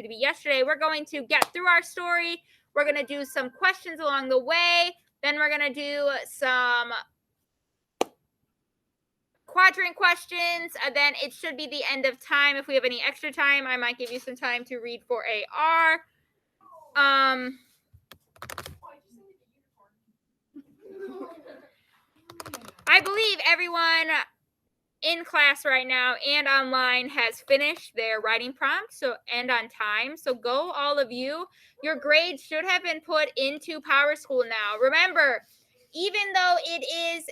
to be yesterday. We're going to get through our story. We're going to do some questions along the way. Then we're going to do some quadrant questions, and then it should be the end of time. If we have any extra time, I might give you some time to read for AR. I believe everyone in class right now and online has finished their writing prompts, and on time. So go, all of you. Your grades should have been put into Power School now. Remember, even though it is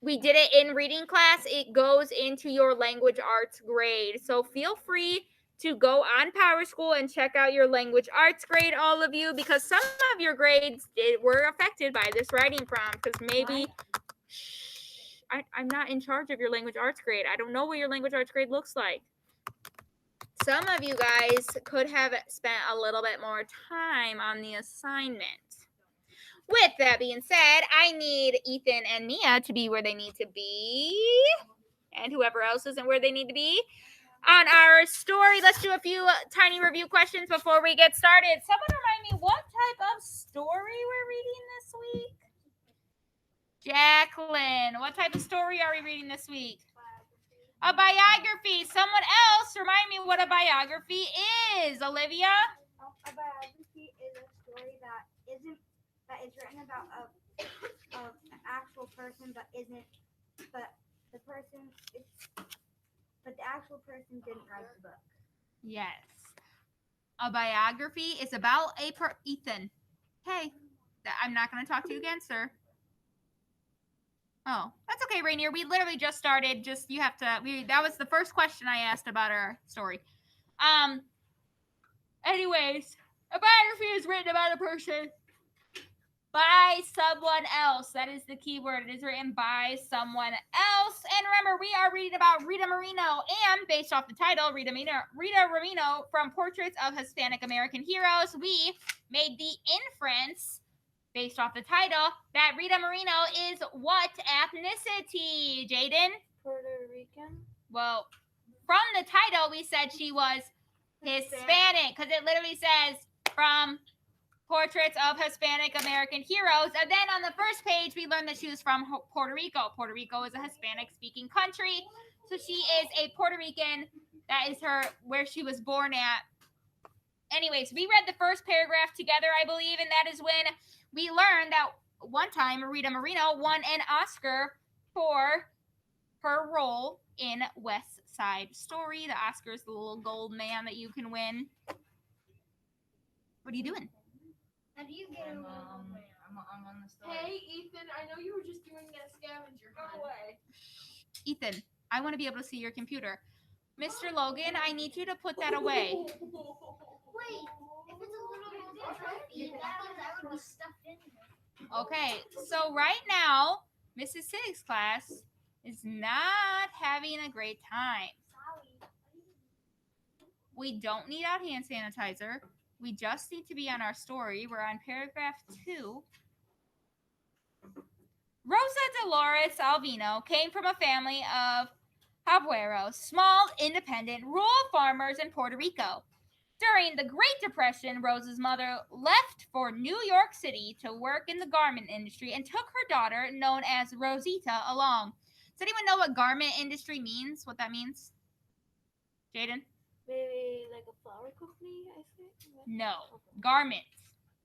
we did it in reading class, it goes into your language arts grade. So feel free to go on Power School and check out your language arts grade, all of you, because some of your grades were affected by this writing prompt, because maybe I'm not in charge of your language arts grade. I don't know what your language arts grade looks like. Some of you guys could have spent a little bit more time on the assignment. With that being said, I need Ethan and Mia to be where they need to be, and whoever else isn't where they need to be. On our story, let's do a few tiny review questions before we get started. Someone remind me, what type of story we're reading this week? Jacqueline, what type of story are we reading this week? A biography. Someone else remind me what a biography is. Olivia? A biography is a story that is written about an actual person, but the actual person didn't write the book. Yes. A biography is about Ethan. Hey, I'm not going to talk to you again, sir. Oh, that's okay, Rainier. We literally just started. That was the first question I asked about our story. Anyways, a biography is written about a person by someone else. That is the key word. It is written by someone else. And remember, we are reading about Rita Moreno, and based off the title, Rita Moreno from Portraits of Hispanic American Heroes, we made the inference, based off the title, that Rita Moreno is what ethnicity, Jaden? Puerto Rican. Well, from the title, we said she was Hispanic, because it literally says from Portraits of Hispanic American Heroes. And then on the first page, we learned that she was from Puerto Rico. Puerto Rico is a Hispanic-speaking country, so she is a Puerto Rican. That is where she was born at. Anyways, we read the first paragraph together, I believe, and that is when we learned that one time Rita Moreno won an Oscar for her role in West Side Story. The Oscar is the little gold man that you can win. What are you doing? How do you get I'm on the story. Hey, Ethan, I know you were just doing a scavenger hunt. Go away. Ethan, I want to be able to see your computer. Mr. Logan, I need you to put that away. Wait, if it's a little trophy, that means I would be stuffed in there. Okay, so right now, Mrs. Civics class is not having a great time. We don't need out hand sanitizer. We just need to be on our story. We're on paragraph 2. Rosa Dolores Alvino came from a family of Habweros, small, independent, rural farmers in Puerto Rico. During the Great Depression, Rosa's mother left for New York City to work in the garment industry and took her daughter, known as Rosita, along. Does anyone know what garment industry means? What that means? Jaden? Maybe like a flower company, I think? No. Garments.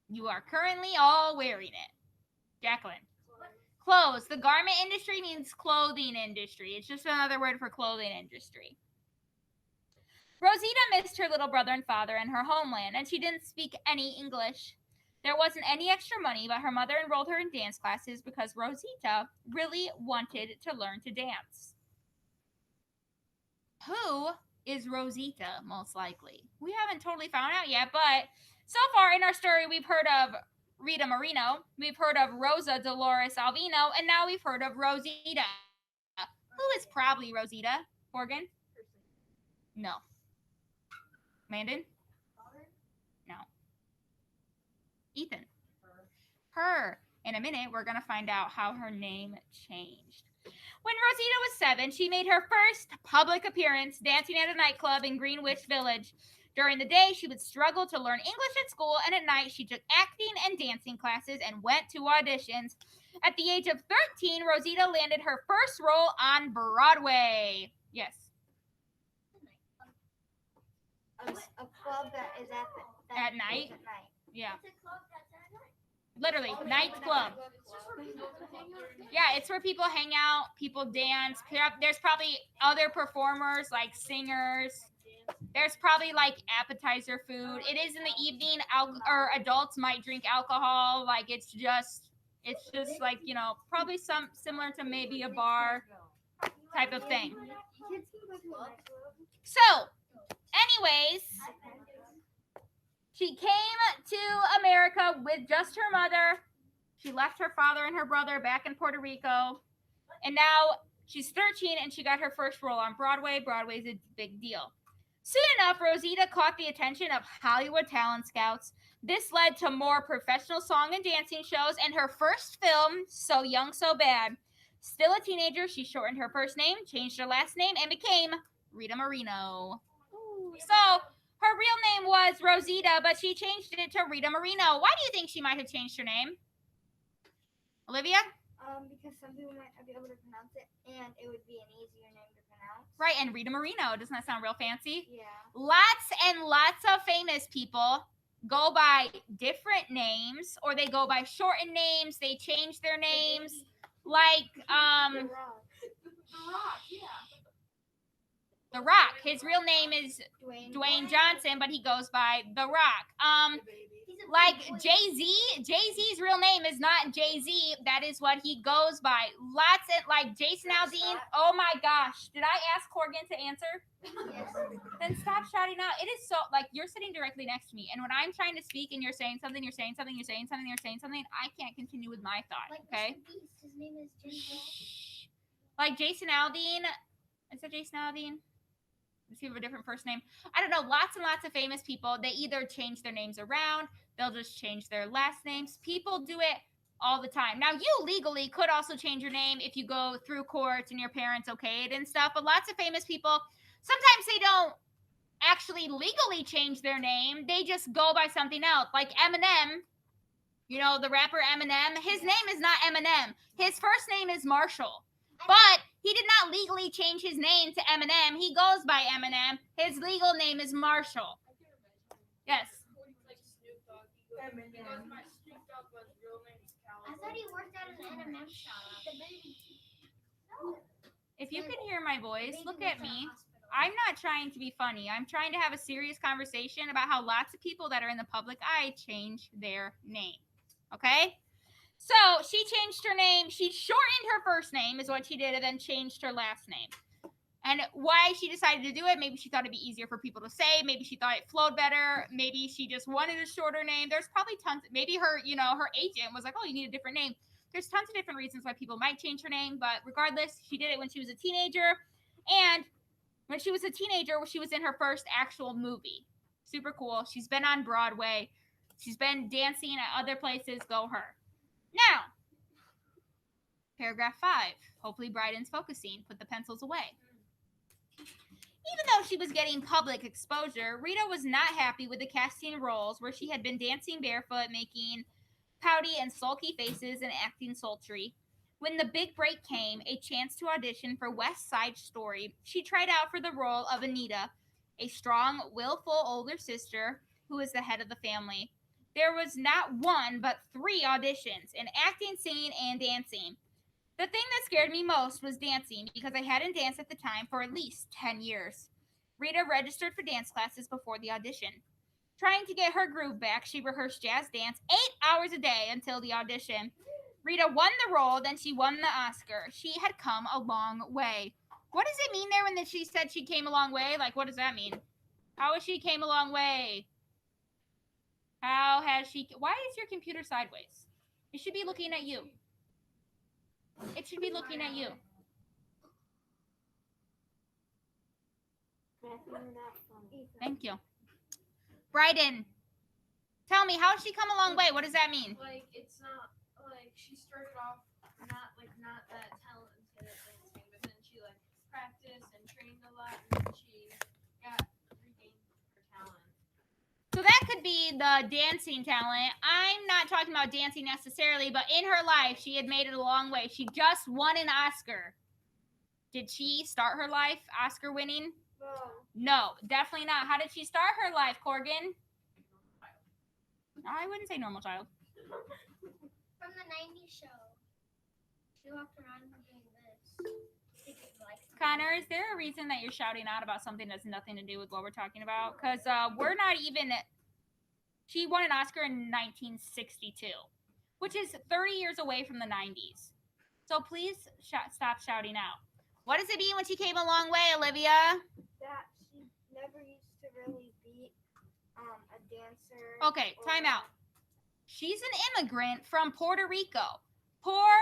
You are currently all wearing it. Jacqueline? Clothes. The garment industry means clothing industry. It's just another word for clothing industry. Rosita missed her little brother and father and her homeland, and she didn't speak any English. There wasn't any extra money, but her mother enrolled her in dance classes because Rosita really wanted to learn to dance. Who is Rosita, most likely? We haven't totally found out yet, but so far in our story, we've heard of Rita Moreno, we've heard of Rosa Dolores Alvino, and now we've heard of Rosita. Who is probably Rosita? Morgan? No. Landon? No. Ethan? Her. In a minute, we're going to find out how her name changed. When Rosita was 7, she made her first public appearance dancing at a nightclub in Greenwich Village. During the day, she would struggle to learn English at school, and at night, she took acting and dancing classes and went to auditions. At the age of 13, Rosita landed her first role on Broadway. Yes. A club that is At night? At night. Yeah. It's a club that's at night. Literally, night club. Yeah, it's where people hang out, people dance. There's probably other performers like singers. There's probably like appetizer food. It is in the evening. Or adults might drink alcohol. Like it's just like, you know, probably some similar to maybe a bar type of thing. Kids can go to a nightclub. So, anyways, she came to America with just her mother. She left her father and her brother back in Puerto Rico. And now she's 13 and she got her first role on Broadway. Broadway's a big deal. Soon enough, Rosita caught the attention of Hollywood talent scouts. This led to more professional song and dancing shows and her first film, So Young, So Bad. Still a teenager, she shortened her first name, changed her last name, and became Rita Moreno. So her real name was Rosita, but she changed it to Rita Moreno. Why do you think she might have changed her name? Olivia? Because some people might not be able to pronounce it, and it would be an easier name to pronounce. Right, and Rita Moreno. Doesn't that sound real fancy? Yeah. Lots and lots of famous people go by different names, or they go by shortened names. They change their names. Like, The Rock. The Rock, yeah. The Rock. His real name is Dwayne. Dwayne Johnson, but he goes by The Rock. Like Jay-Z's real name is not Jay-Z. That is what he goes by. Lots of, like, Jason Aldean. Oh my gosh. Did I ask Corgan to answer? Yes. Then stop shouting out. It is so, like, you're sitting directly next to me. And when I'm trying to speak and you're saying something, you're saying something, you're saying something, you're saying something, I can't continue with my thought, Like okay? Mr. Beast, his name is Jim. Like Jason Aldean. Is that Jason Aldean? Does he have a different first name? I don't know. Lots and lots of famous people. They either change their names around. They'll just change their last names. People do it all the time. Now, you legally could also change your name if you go through courts and your parents okay it and stuff. But lots of famous people, sometimes they don't actually legally change their name. They just go by something else. Like Eminem, you know, the rapper Eminem. His name is not Eminem. His first name is Marshall. But he did not legally change his name to Eminem. He goes by Eminem. His legal name is Marshall. Yes. Like Snoop Dogg. He goes by Snoop Dogg, but his real name is Cal. I thought he worked at an M&M shop. If you can hear my voice, look at me. I'm not trying to be funny. I'm trying to have a serious conversation about how lots of people that are in the public eye change their name. Okay? So she changed her name. She shortened her first name is what she did, and then changed her last name. And why she decided to do it, maybe she thought it'd be easier for people to say. Maybe she thought it flowed better. Maybe she just wanted a shorter name. There's probably tons. Maybe her, you know, her agent was like, oh, you need a different name. There's tons of different reasons why people might change her name. But regardless, she did it when she was a teenager. And when she was a teenager, she was in her first actual movie. Super cool. She's been on Broadway. She's been dancing at other places. Go her. Now, paragraph 5. Hopefully Bryden's focusing. Put the pencils away. Even though she was getting public exposure, Rita was not happy with the casting roles where she had been dancing barefoot, making pouty and sulky faces, and acting sultry. When the big break came, a chance to audition for West Side Story, she tried out for the role of Anita, a strong, willful older sister who was the head of the family. There was not one, but 3 auditions in acting, singing, and dancing. The thing that scared me most was dancing because I hadn't danced at the time for at least 10 years. Rita registered for dance classes before the audition. Trying to get her groove back, she rehearsed jazz dance 8 hours a day until the audition. Rita won the role, then she won the Oscar. She had come a long way. What does it mean there when she said she came a long way? Like, what does that mean? How has she came a long way? How has she... Why is your computer sideways? It should be looking at you. It should be looking at you. Thank you. Bryden, tell me, how has she come a long way? What does that mean? Like, it's not, like, she started off not that talented, trained a lot, and then she got regained her talent. So that could be the dancing talent. I'm not talking about dancing necessarily, but in her life, she had made it a long way. She just won an Oscar. Did she start her life Oscar winning? No, definitely not. How did she start her life, Corgan? I wouldn't say normal child. From the 90s show. She walked around doing this. Connor, is there a reason that you're shouting out about something that's nothing to do with what we're talking about? Because we're not even... She won an Oscar in 1962, which is 30 years away from the 90s. So please stop shouting out. What does it mean when she came a long way, Olivia? That she never used to really be a dancer. Okay, time out. She's an immigrant from Puerto Rico. Poor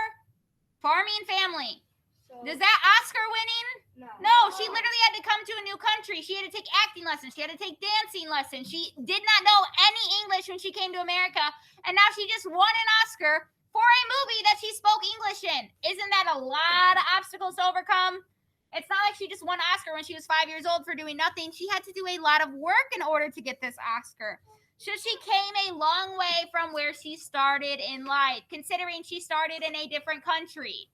farming family. So, Is that Oscar winning? No, she literally had to come to a new country. She had to take acting lessons. She had to take dancing lessons. She did not know any English when she came to America. And now she just won an Oscar for a movie that she spoke English in. Isn't that a lot of obstacles to overcome? It's not like she just won an Oscar when she was 5 years old for doing nothing. She had to do a lot of work in order to get this Oscar. So she came a long way from where she started in life, considering she started in a different country.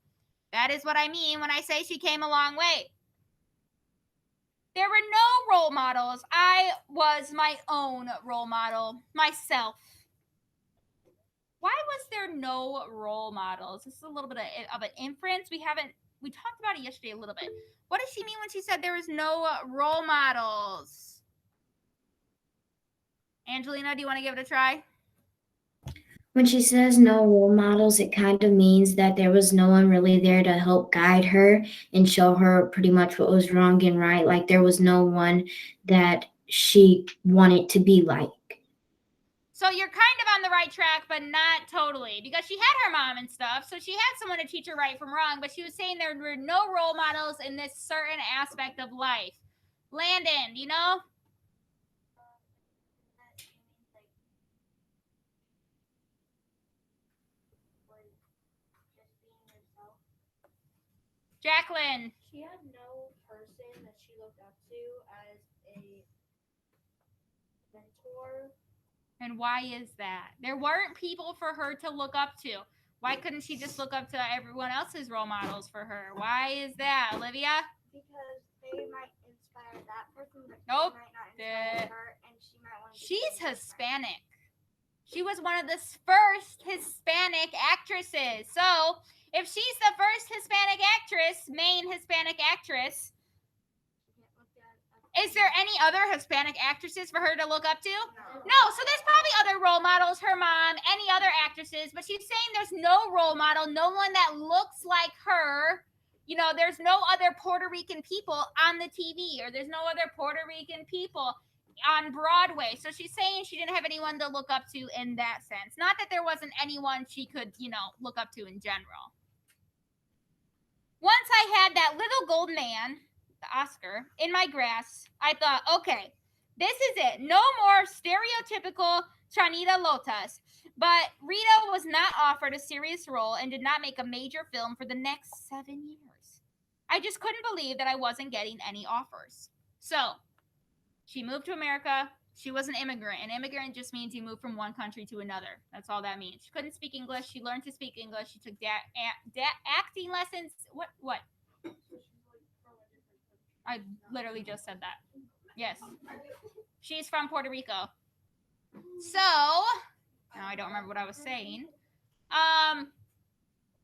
That is what I mean when I say she came a long way. There were no role models. I was my own role model, myself. Why was there no role models? This is a little bit of an inference. We talked about it yesterday a little bit. What does she mean when she said there was no role models? Angelina, do you want to give it a try? When she says no role models, it kind of means that there was no one really there to help guide her and show her pretty much what was wrong and right. Like there was no one that she wanted to be like. So you're kind of on the right track, but not totally, because she had her mom and stuff, so she had someone to teach her right from wrong, but she was saying there were no role models in this certain aspect of life. Landon, do you know? Jacqueline. She had no person that she looked up to as a mentor. And why is that? There weren't people for her to look up to. Why couldn't she just look up to everyone else's role models for her? Why is that, Olivia? Because they might inspire that person, but Nope. they might not inspire her, and she might want to. She's Hispanic. She was one of the first Hispanic actresses. So if she's the first Hispanic actress, main Hispanic actress, is there any other Hispanic actresses for her to look up to? No. So there's probably other role models, her mom, any other actresses, but she's saying there's no role model, no one that looks like her. You know, there's no other Puerto Rican people on the TV, or there's no other Puerto Rican people on Broadway. So she's saying she didn't have anyone to look up to in that sense. Not that there wasn't anyone she could, look up to in general. Once I had that little gold man, the Oscar, in my grasp, I thought, okay, this is it. No more stereotypical Chanita Lotas. But Rita was not offered a serious role and did not make a major film for the next 7 years. I just couldn't believe that I wasn't getting any offers. So she moved to America. She was an immigrant. An immigrant just means you move from one country to another. That's all that means. She couldn't speak English. She learned to speak English. She took acting lessons. What? I literally just said that. Yes. She's from Puerto Rico. So, now I don't remember what I was saying.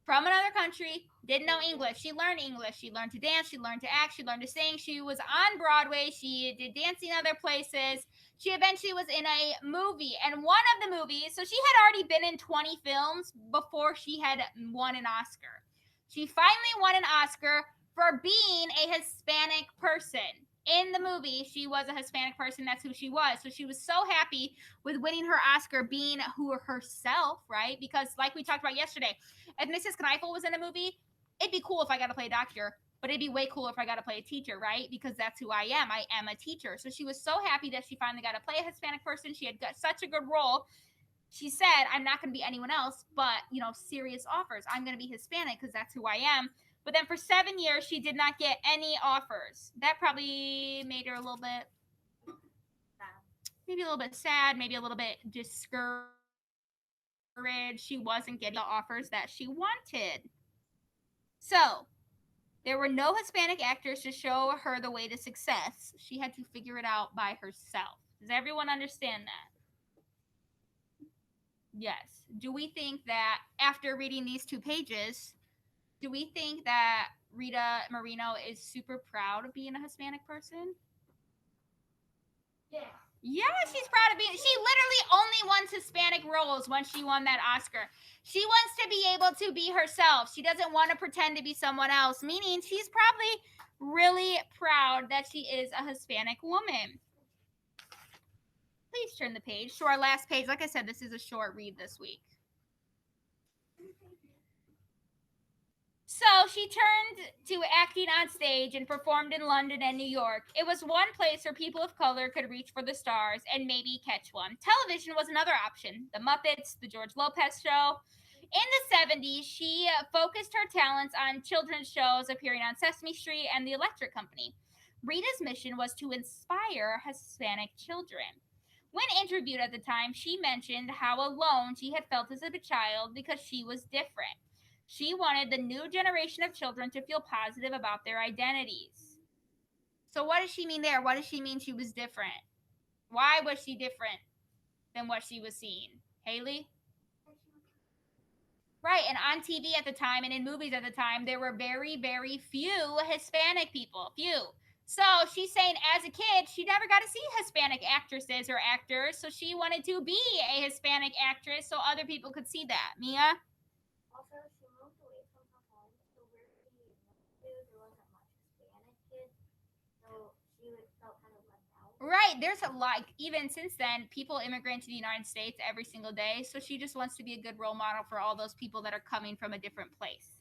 From another country, didn't know English. She learned English. She learned to dance. She learned to act. She learned to sing. She was on Broadway. She did dancing other places. She eventually was in a movie. And one of the movies, so she had already been in 20 films before she had won an Oscar. She finally won an Oscar for being a Hispanic person. In the movie, she was a Hispanic person. That's who she was. So she was so happy with winning her Oscar, being herself, right? Because like we talked about yesterday, if Mrs. Kneifel was in a movie, it'd be cool if I got to play a doctor, but it'd be way cooler if I got to play a teacher, right? Because that's who I am. I am a teacher. So she was so happy that she finally got to play a Hispanic person. She had got such a good role. She said, I'm not going to be anyone else, but, serious offers. I'm going to be Hispanic because that's who I am. But then for 7 years, she did not get any offers. That probably made her a little bit, maybe a little bit sad, maybe a little bit discouraged. She wasn't getting the offers that she wanted. So, there were no Hispanic actors to show her the way to success. She had to figure it out by herself. Does everyone understand that? Yes. Do we think that after reading these 2 pages, do we think that Rita Moreno is super proud of being a Hispanic person? Yeah. Yeah, she's proud of being. She literally only wants Hispanic roles when she won that Oscar. She wants to be able to be herself. She doesn't want to pretend to be someone else, meaning she's probably really proud that she is a Hispanic woman. Please turn the page to our last page. Like I said, this is a short read this week. So she turned to acting on stage and performed in London and New York. It was one place where people of color could reach for the stars and maybe catch one. Television was another option. The Muppets, the George Lopez show. In the 70s, she focused her talents on children's shows appearing on Sesame Street and The Electric Company. Rita's mission was to inspire Hispanic children. When interviewed at the time, she mentioned how alone she had felt as a child because she was different. She wanted the new generation of children to feel positive about their identities. So, what does she mean there? What does she mean she was different? Why was she different than what she was seeing? Haley? Right, and on TV at the time and in movies at the time, there were very, very few Hispanic people. Few. So she's saying as a kid, she never got to see Hispanic actresses or actors, so she wanted to be a Hispanic actress so other people could see that. Mia? Also, she moved away from her home, so where she lived to, there wasn't much Hispanic kids, so she felt kind of left out. Right, there's a lot, even since then, people immigrate to the United States every single day, so she just wants to be a good role model for all those people that are coming from a different place.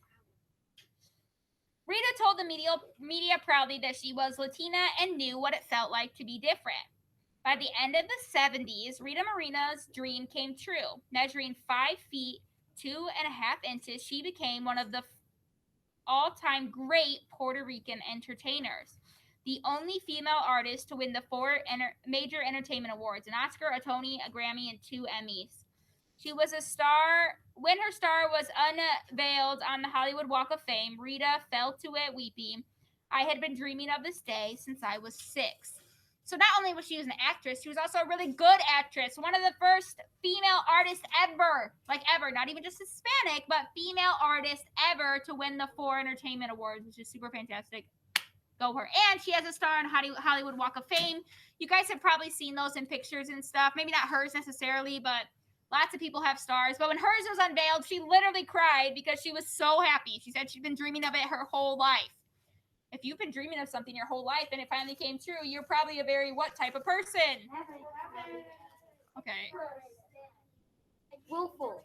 Rita told the media proudly that she was Latina and knew what it felt like to be different. By the end of the 70s, Rita Moreno's dream came true. Measuring 5 feet 2.5 inches, she became one of the all-time great Puerto Rican entertainers. The only female artist to win the 4 major entertainment awards: an Oscar, a Tony, a Grammy, and 2 Emmys. She was a star. When her star was unveiled on the Hollywood Walk of Fame, Rita fell to it weeping. I had been dreaming of this day since I was 6. So not only was she an actress, she was also a really good actress. One of the first female artists ever, like ever, not even just Hispanic, but female artist ever to win the 4 entertainment awards, which is super fantastic. Go her. And she has a star on Hollywood Walk of Fame. You guys have probably seen those in pictures and stuff. Maybe not hers necessarily, but lots of people have stars. But when hers was unveiled, she literally cried because she was so happy. She said she'd been dreaming of it her whole life. If you've been dreaming of something your whole life and it finally came true, you're probably a very what type of person? Okay. Willful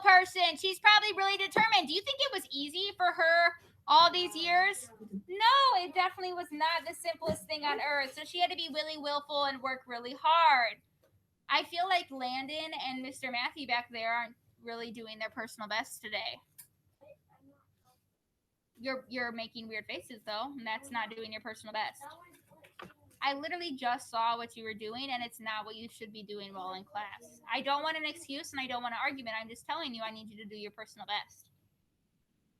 person. She's probably really determined. Do you think it was easy for her all these years? No, it definitely was not the simplest thing on earth. So she had to be really willful and work really hard. I feel like Landon and Mr. Matthew back there aren't really doing their personal best today. You're making weird faces though, and that's not doing your personal best. I literally just saw what you were doing, and it's not what you should be doing while in class. I don't want an excuse, and I don't want an argument. I'm just telling you I need you to do your personal best.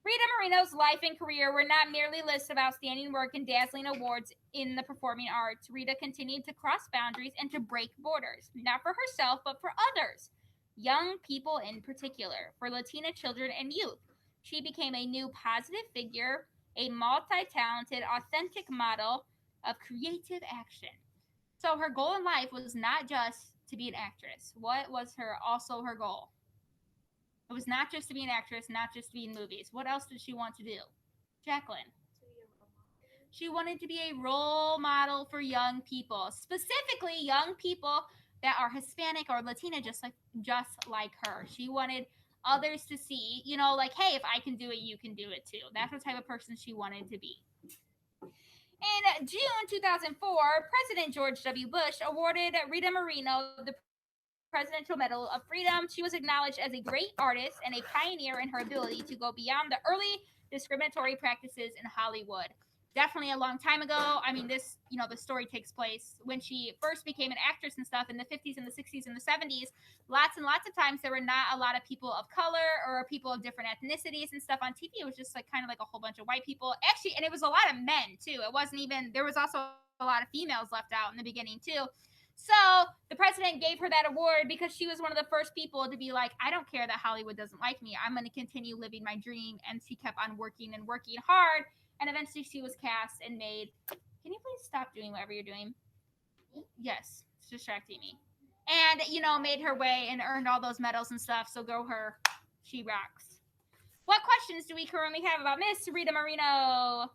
Rita Moreno's life and career were not merely lists of outstanding work and dazzling awards in the performing arts. Rita continued to cross boundaries and to break borders, not for herself, but for others, young people in particular, for Latina children and youth. She became a new positive figure, a multi-talented, authentic model of creative action. So her goal in life was not just to be an actress. What was her goal? It was not just to be an actress, not just to be in movies. What else did she want to do? Jacqueline. She wanted to be a role model for young people, specifically young people that are Hispanic or Latina, just like her. She wanted others to see, like, hey, if I can do it, you can do it too. That's the type of person she wanted to be. In June 2004, President George W. Bush awarded Rita Moreno the Presidential Medal of Freedom. She was acknowledged as a great artist and a pioneer in her ability to go beyond the early discriminatory practices in Hollywood. Definitely a long time ago. I mean, this, the story takes place when she first became an actress and stuff in the 50s and the 60s and the 70s. Lots and lots of times there were not a lot of people of color or people of different ethnicities and stuff on TV. It was just like kind of like a whole bunch of white people. Actually, and it was a lot of men too. It wasn't even, there was also a lot of females left out in the beginning too. So the president gave her that award because she was one of the first people to be like, I don't care that Hollywood doesn't like me. I'm going to continue living my dream. And she kept on working and working hard. And eventually she was cast and made. Can you please stop doing whatever you're doing? Yes, it's distracting me. And, made her way and earned all those medals and stuff. So go her. She rocks. What questions do we currently have about Miss Rita Moreno?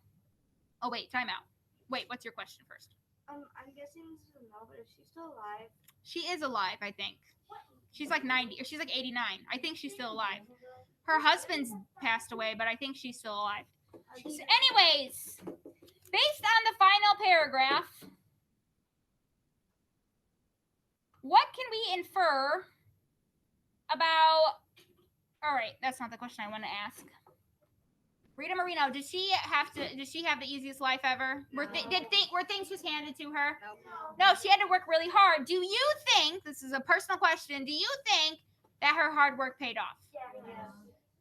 Oh, wait, time out. Wait, what's your question first? I'm guessing this is a no, but is she still alive? She is alive, I think. She's like 90, or she's like 89. I think she's still alive. Her husband's passed away, but I think she's still alive. So anyways, based on the final paragraph, what can we infer about... All right, that's not the question I want to ask. Rita Moreno, did she have the easiest life ever? Were things just handed to her? No, she had to work really hard. Do you think, this is a personal question, do you think that her hard work paid off?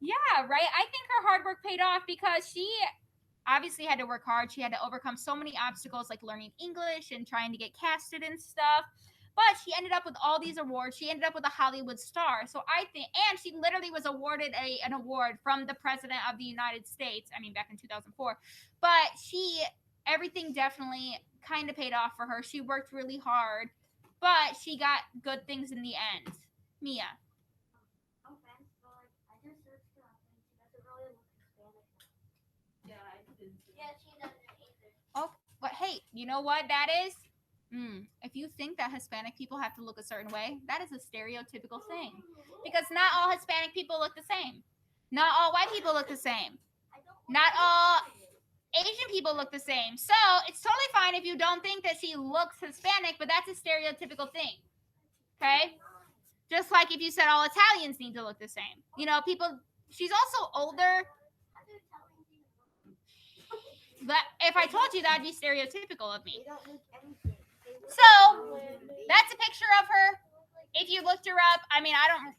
Yeah, right? I think her hard work paid off because she obviously had to work hard. She had to overcome so many obstacles like learning English and trying to get casted and stuff. But she ended up with all these awards. She ended up with a Hollywood star. So I think, and she literally was awarded an award from the President of the United States. I mean, back in 2004. But everything definitely kind of paid off for her. She worked really hard, but she got good things in the end. Mia. Oh, but hey, you know what that is? If you think that Hispanic people have to look a certain way, that is a stereotypical thing. Because not all Hispanic people look the same. Not all white people look the same. Not all Asian people look the same. So it's totally fine if you don't think that she looks Hispanic, but that's a stereotypical thing. Okay? Just like if you said all Italians need to look the same. People, she's also older. That if I told you, that'd be stereotypical of me. So that's a picture of her. If you looked her up, I mean, I don't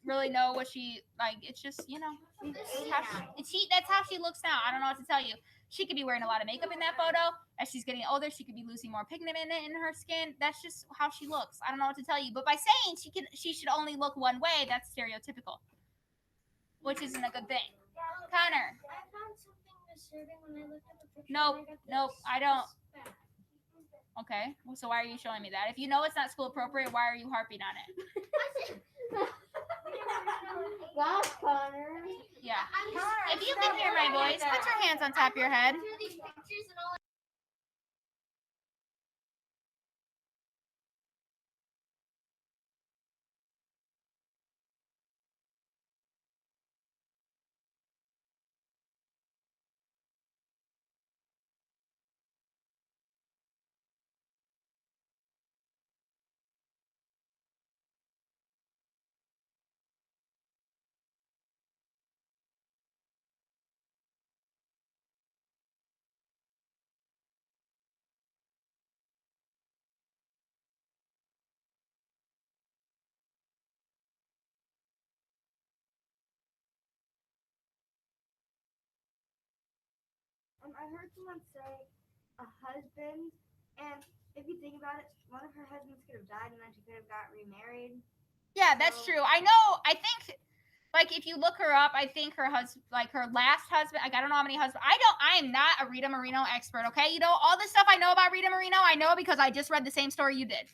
really know what she like. It's just that's how she looks now. I don't know what to tell you. She could be wearing a lot of makeup in that photo. As she's getting older, she could be losing more pigment in her skin. That's just how she looks. I don't know what to tell you. But by saying she should only look one way, that's stereotypical, which isn't a good thing. Connor. I found something disturbing when I looked at the picture. Nope, I don't. Okay, well, so why are you showing me that? If you know it's not school appropriate, why are you harping on it? Gosh, Connor. Yeah. If you can hear my voice, put your hands on top of your head. I heard someone say a husband, and if you think about it, one of her husbands could have died, and then she could have got remarried. Yeah, that's true. I know. I think, like, if you look her up, I think her husband, like her last husband, like I don't know how many husbands. I am not a Rita Moreno expert. Okay, all the stuff I know about Rita Moreno, I know because I just read the same story you did.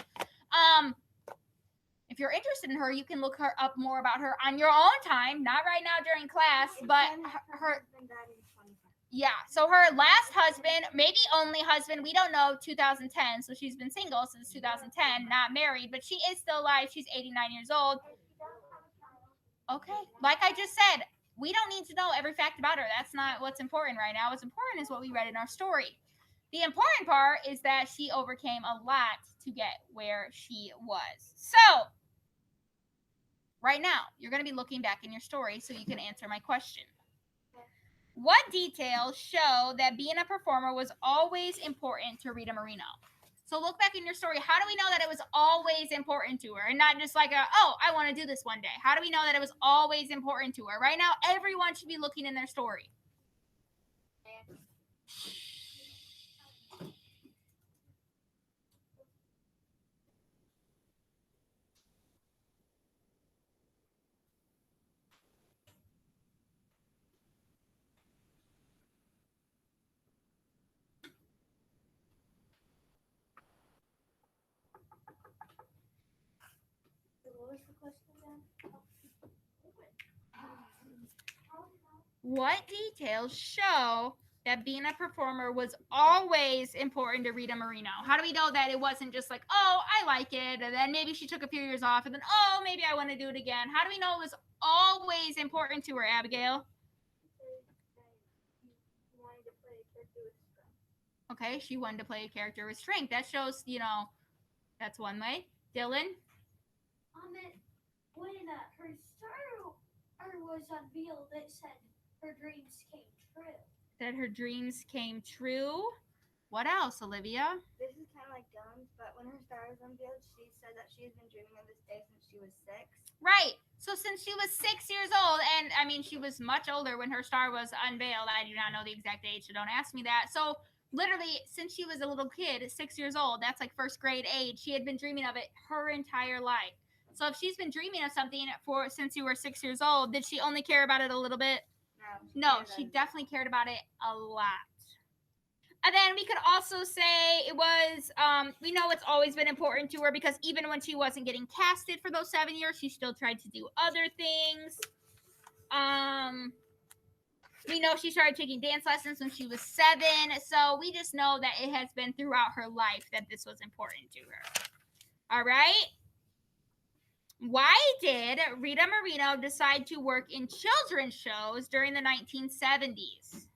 If you're interested in her, you can look her up more about her on your own time, not right now during class. But her husband died in 2010. Yeah, so her last husband, maybe only husband, we don't know, 2010, so she's been single since 2010, not married, but she is still alive. She's 89 years old. Okay, like I just said, we don't need to know every fact about her. That's not what's important right now. What's important is what we read in our story. The important part is that she overcame a lot to get where she was. So, right now, you're going to be looking back in your story so you can answer my question. What details show that being a performer was always important to Rita Moreno? So look back in your story. How do we know that it was always important to her and not just like I want to do this one day? How do we know that it was always important to her? Right now, everyone should be looking in their story. What was the question again? What details show that being a performer was always important to Rita Moreno? How do we know that it wasn't just like, oh, I like it, and then maybe she took a few years off, and then, oh, maybe I want to do it again? How do we know it was always important to her, Abigail? Okay, she wanted to play a character with strength. That shows, that's one way. Dylan? When her star was unveiled, it said her dreams came true. That her dreams came true. What else, Olivia? This is kind of like Dylan's, but when her star was unveiled, she said that she has been dreaming of this day since she was 6. Right. So since she was 6 years old, and I mean, she was much older when her star was unveiled. I do not know the exact age, so don't ask me that. So literally, since she was a little kid, 6 years old, that's like first grade age, she had been dreaming of it her entire life. So if she's been dreaming of something since you were 6 years old, did she only care about it a little bit? No, she definitely cared about it a lot. And then we could also say it was, we know it's always been important to her because even when she wasn't getting casted for those 7 years, she still tried to do other things. We know she started taking dance lessons when she was 7. So we just know that it has been throughout her life that this was important to her. All right. Why did Rita Moreno decide to work in children's shows during the 1970s?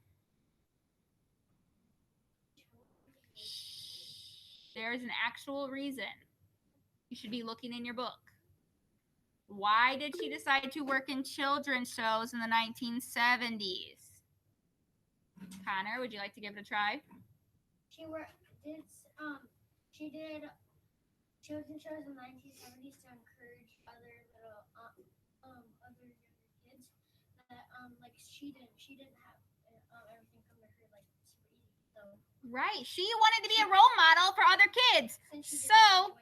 There's an actual reason. You should be looking in your book. Why did she decide to work in children's shows in the 1970s? Connor, would you like to give it a try? She did children's shows in the 1970s to encourage other little other younger kids that like she didn't have everything come to her like super easy. So right, she wanted to be a role model for other kids. So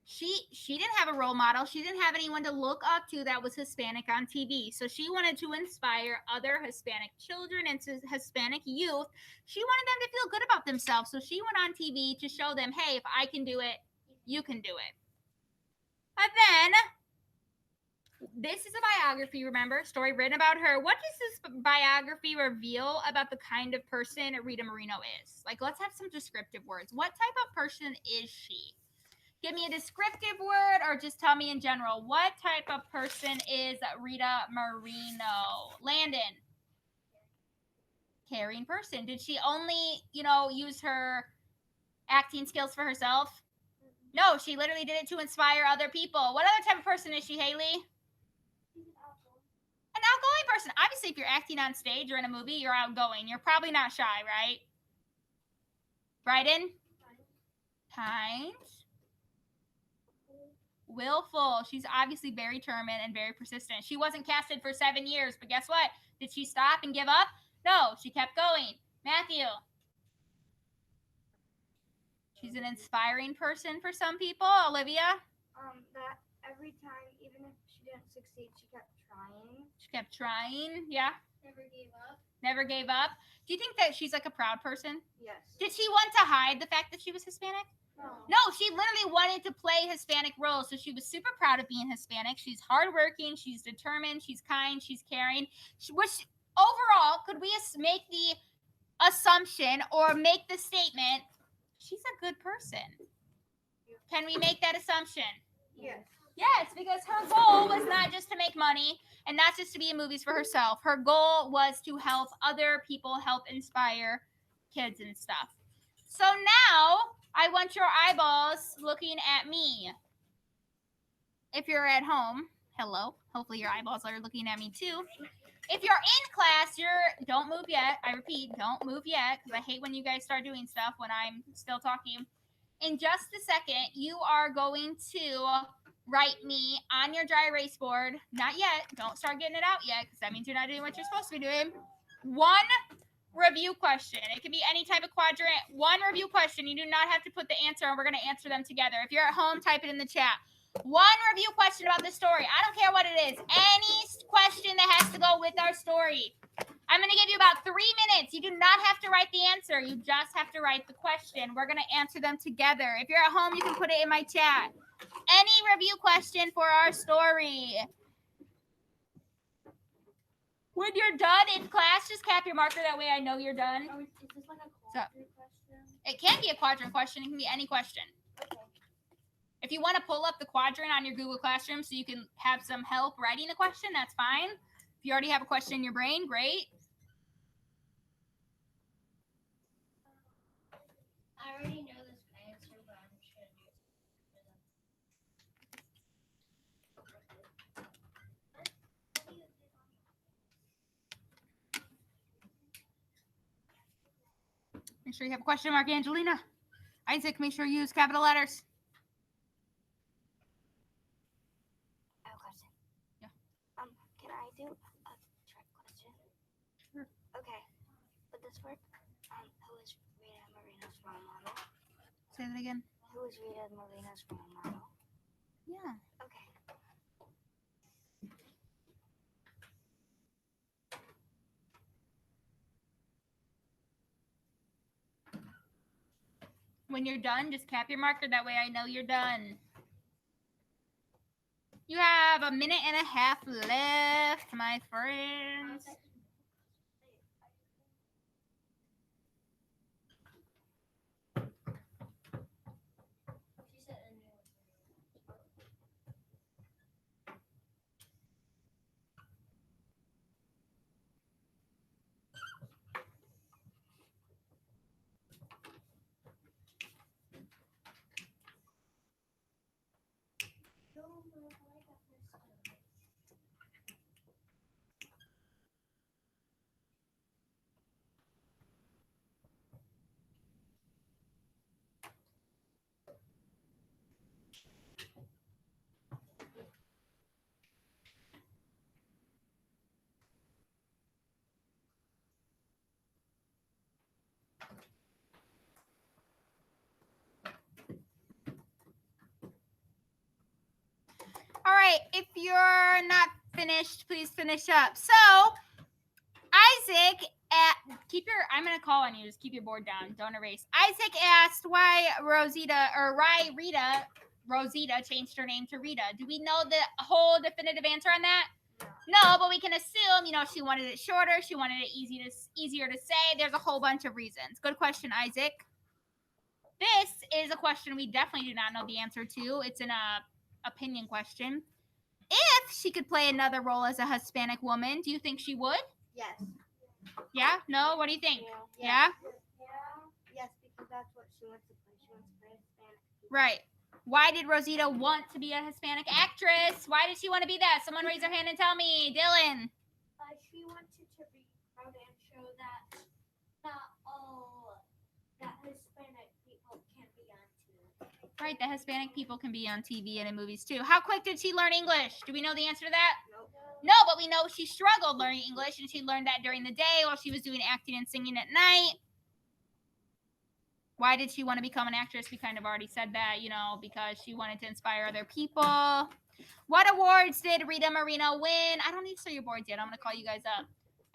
she didn't have a role model. She didn't have anyone to look up to that was Hispanic on TV. So she wanted to inspire other Hispanic children and Hispanic youth. She wanted them to feel good about themselves. So she went on TV to show them, hey, if I can do it, you can do it. And then this is a biography, remember? Story written about her. What does this biography reveal about the kind of person Rita Moreno is? Like, let's have some descriptive words. What type of person is she? Give me a descriptive word or just tell me in general. What type of person is Rita Moreno? Landon. Caring person. Did she only, use her acting skills for herself? No, she literally did it to inspire other people. What other type of person is she, Haley? An outgoing person. Obviously, if you're acting on stage or in a movie, you're outgoing. You're probably not shy, right? Bryden? Kind. Willful. She's obviously very determined and very persistent. She wasn't casted for 7 years, but guess what? Did she stop and give up? No, she kept going. Matthew? She's an inspiring person for some people. Olivia? That every time, even if she didn't succeed, she kept trying. She kept trying, yeah. never gave up. Never gave up. Do you think that she's like a proud person? Yes. Did she want to hide the fact that she was Hispanic? No, she literally wanted to play Hispanic roles. So she was super proud of being Hispanic. She's hardworking. She's determined. She's kind. She's caring. Which overall, could we make the assumption or make the statement, she's a good person? Can we make that assumption? Yes. Yes, because her goal was not just to make money and not just to be in movies for herself. Her goal was to help other people, help inspire kids and stuff. So now I want your eyeballs looking at me. If you're at home, hello. Hopefully your eyeballs are looking at me too. If you're in class, don't move yet. I repeat, don't move yet, because I hate when you guys start doing stuff when I'm still talking. In just a second, you are going to write me on your dry erase board. Not yet. Don't start getting it out yet, because that means you're not doing what you're supposed to be doing. One review question. It can be any type of quadrant. One review question. You do not have to put the answer, and we're going to answer them together. If you're at home, type it in the chat. One review question about the story. I don't care what it is. Any question that has to go with our story. I'm going to give you about 3 minutes. You do not have to write the answer. You just have to write the question. We're going to answer them together. If you're at home, you can put it in my chat. Any review question for our story. When you're done in class, just cap your marker. That way I know you're done. Is this like a quadrant question? It can be a quadrant question. It can be any question. Okay. If you want to pull up the quadrant on your Google Classroom so you can have some help writing the question, that's fine. If you already have a question in your brain, great. I already know this answer, but I'm just going to do it. Make sure you have a question mark, Angelina. Isaac, make sure you use capital letters. I have a question. Yeah. Can I do a trick question? Sure. Okay. Would this work? Who is Rita Moreno's role model? Say that again. Who is Rita Moreno's role model? Yeah. Okay. When you're done, just cap your marker. That way I know you're done. You have 1.5 minutes left, my friends. She said a new one. All right, if you're not finished, please finish up. So, Isaac, I'm going to call on you. Just keep your board down. Don't erase. Isaac asked why Rosita changed her name to Rita. Do we know the whole definitive answer on that? No, but we can assume, she wanted it shorter. She wanted it easier to say. There's a whole bunch of reasons. Good question, Isaac. This is a question we definitely do not know the answer to. It's an opinion question. If she could play another role as a Hispanic woman, do you think she would? Yes. Yeah? No? What do you think? Yeah. Yeah? Yes, because that's what she wants to play. She wants to play Hispanic. Right. Why did Rosita want to be a Hispanic actress? Why did she want to be that? Someone raise their hand and tell me. Dylan. She wanted to be proud and show that not all that Hispanic people can be on TV. Right, the Hispanic people can be on TV and in movies too. How quick did she learn English? Do we know the answer to that? Nope. No, but we know she struggled learning English, and she learned that during the day while she was doing acting and singing at night. Why did she want to become an actress? We kind of already said that, because she wanted to inspire other people. What awards did Rita Moreno win? I don't need to show your boards yet. I'm going to call you guys up.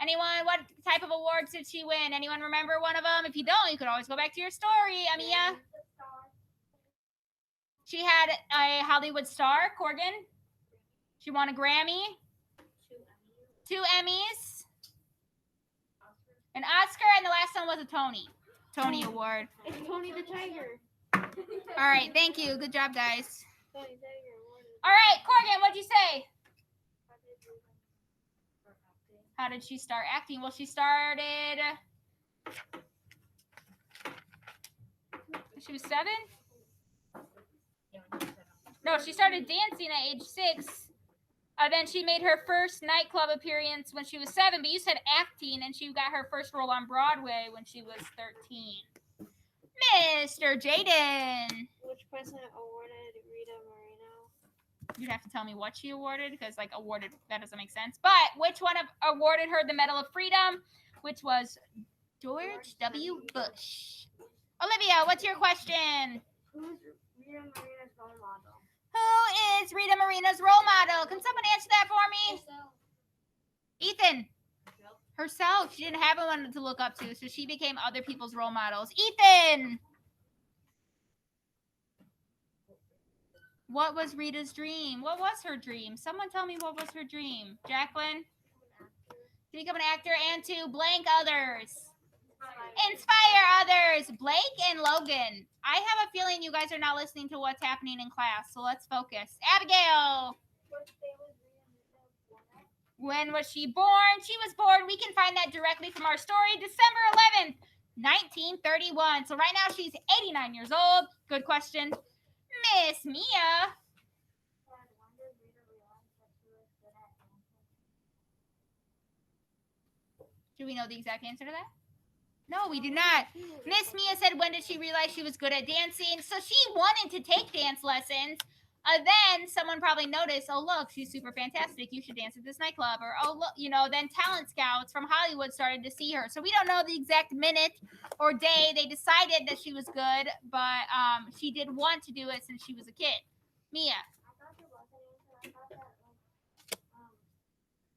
Anyone, what type of awards did she win? Anyone remember one of them? If you don't, you could always go back to your story, Amia. She had a Hollywood star, Corgan. She won a Grammy. 2 Emmys. An Oscar, and the last one was a Tony Award. It's Tony the Tiger. All right, thank you. Good job, guys. Tony the Tiger. All right, Corgan, what'd you say? How did she start acting? Well, she started... She was 7? No, she started dancing at age 6. Then she made her first nightclub appearance when she was 7, but you said acting, and she got her first role on Broadway when she was 13. Mr. Jaden. Which president awarded Rita Moreno? You'd have to tell me what she awarded, because like awarded, that doesn't make sense. But which one awarded her the Medal of Freedom, which was George W. Bush. Olivia, what's your question? Who's Rita Moreno's role model? Who is Rita Moreno's role model? Can someone answer that for me? Ethan. Herself. She didn't have anyone to look up to, so she became other people's role models. Ethan. What was Rita's dream? What was her dream? Someone tell me what was her dream. Jacqueline? To become an actor and to blank others. Inspire others. Blake and Logan. I have a feeling you guys are not listening to what's happening in class, so let's focus. Abigail. When was she born? She was born, we can find that directly from our story, December 11th, 1931. So right now she's 89 years old. Good question. Miss Mia. Do we know the exact answer to that? No, we do not. Miss Mia said, when did she realize she was good at dancing? So she wanted to take dance lessons. Then someone probably noticed, oh, look, she's super fantastic. You should dance at this nightclub. Or, oh, look, then talent scouts from Hollywood started to see her. So we don't know the exact minute or day they decided that she was good, but she did want to do it since she was a kid. Mia. I thought there was an answer. I thought that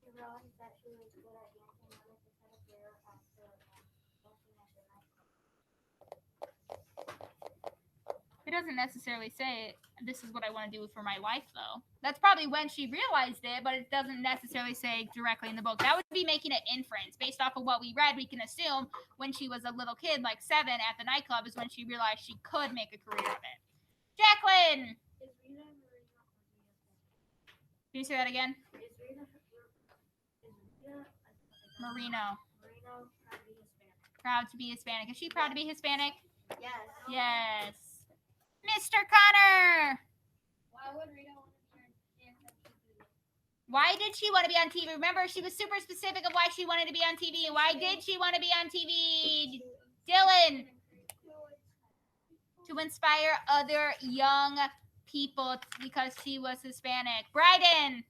she realized that she was good at dancing when they set up there after dancing at the nightclub. It doesn't necessarily say this is what I want to do for my life, though. That's probably when she realized it, but it doesn't necessarily say directly in the book. That would be making an inference. Based off of what we read, we can assume when she was a little kid, like 7, at the nightclub is when she realized she could make a career of it. Jacqueline! Can you say that again? Marino. Proud to be Hispanic. Is she proud to be Hispanic? Yes. Yes. Mr. Connor! Why would Rita want to dance on TV? Why did she want to be on TV? Remember, she was super specific of why she wanted to be on TV. Why did she want to be on TV? Dylan! To inspire other young people because she was Hispanic. Bryden!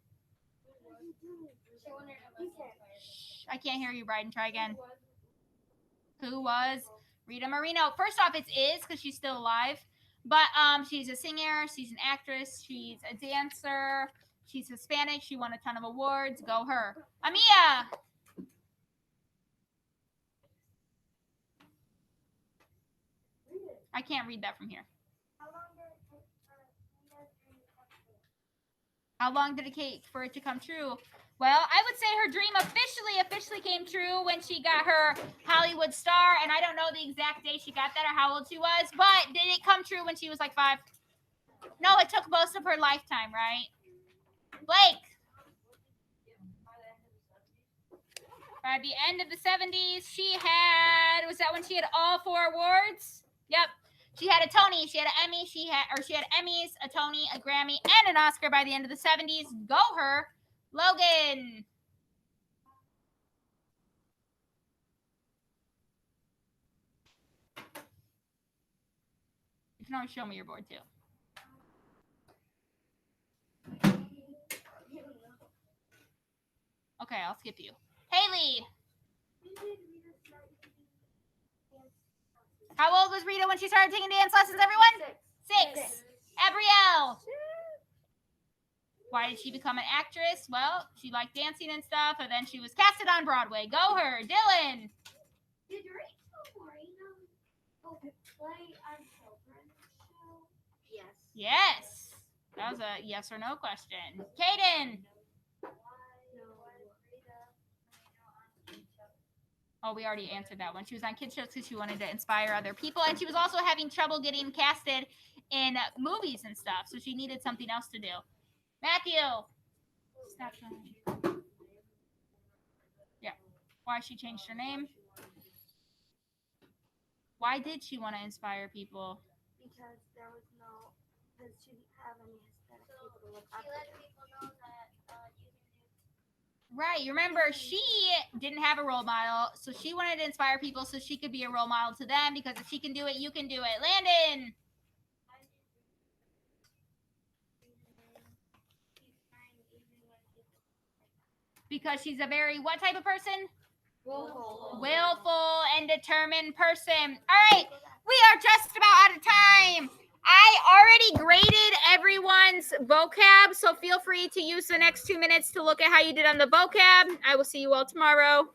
I can't hear you, Bryden. Try again. Who was Rita Moreno? First off, it's is because she's still alive. But she's a singer, she's an actress, she's a dancer, she's Hispanic, she won a ton of awards. Go her. Amia! I can't read that from here. How long did it take for it to come true? Well, I would say her dream officially came true when she got her Hollywood star, and I don't know the exact day she got that or how old she was, but did it come true when she was like 5? No, it took most of her lifetime, right? Blake. By the end of the 70s, she had, was that when she had all 4 awards? Yep. She had a Tony, she had an Emmy, she had Emmys, a Tony, a Grammy, and an Oscar by the end of the 70s. Go her. Logan. You can always show me your board too. Okay, I'll skip you. Haley. How old was Rita when she started taking dance lessons, everyone? 6. Abrielle. Why did she become an actress? Well, she liked dancing and stuff, and then she was casted on Broadway. Go her. Dylan. Did Rachel Moreno play on Children's Show? Yes. Yes. That was a yes or no question. Kaden. Oh, we already answered that one. She was on kids shows because she wanted to inspire other people, and she was also having trouble getting casted in movies and stuff, so she needed something else to do. Matthew. Stop trying. Yeah. Why she changed her name? Why did she want to inspire people? Because she didn't have any Hispanic people to look up She let to. people know that you Right. You remember, she didn't have a role model, so she wanted to inspire people so she could be a role model to them, because if she can do it, you can do it. Landon! Because she's a very, what type of person? Willful and determined person. All right. We are just about out of time. I already graded everyone's vocab, so feel free to use the next 2 minutes to look at how you did on the vocab. I will see you all tomorrow.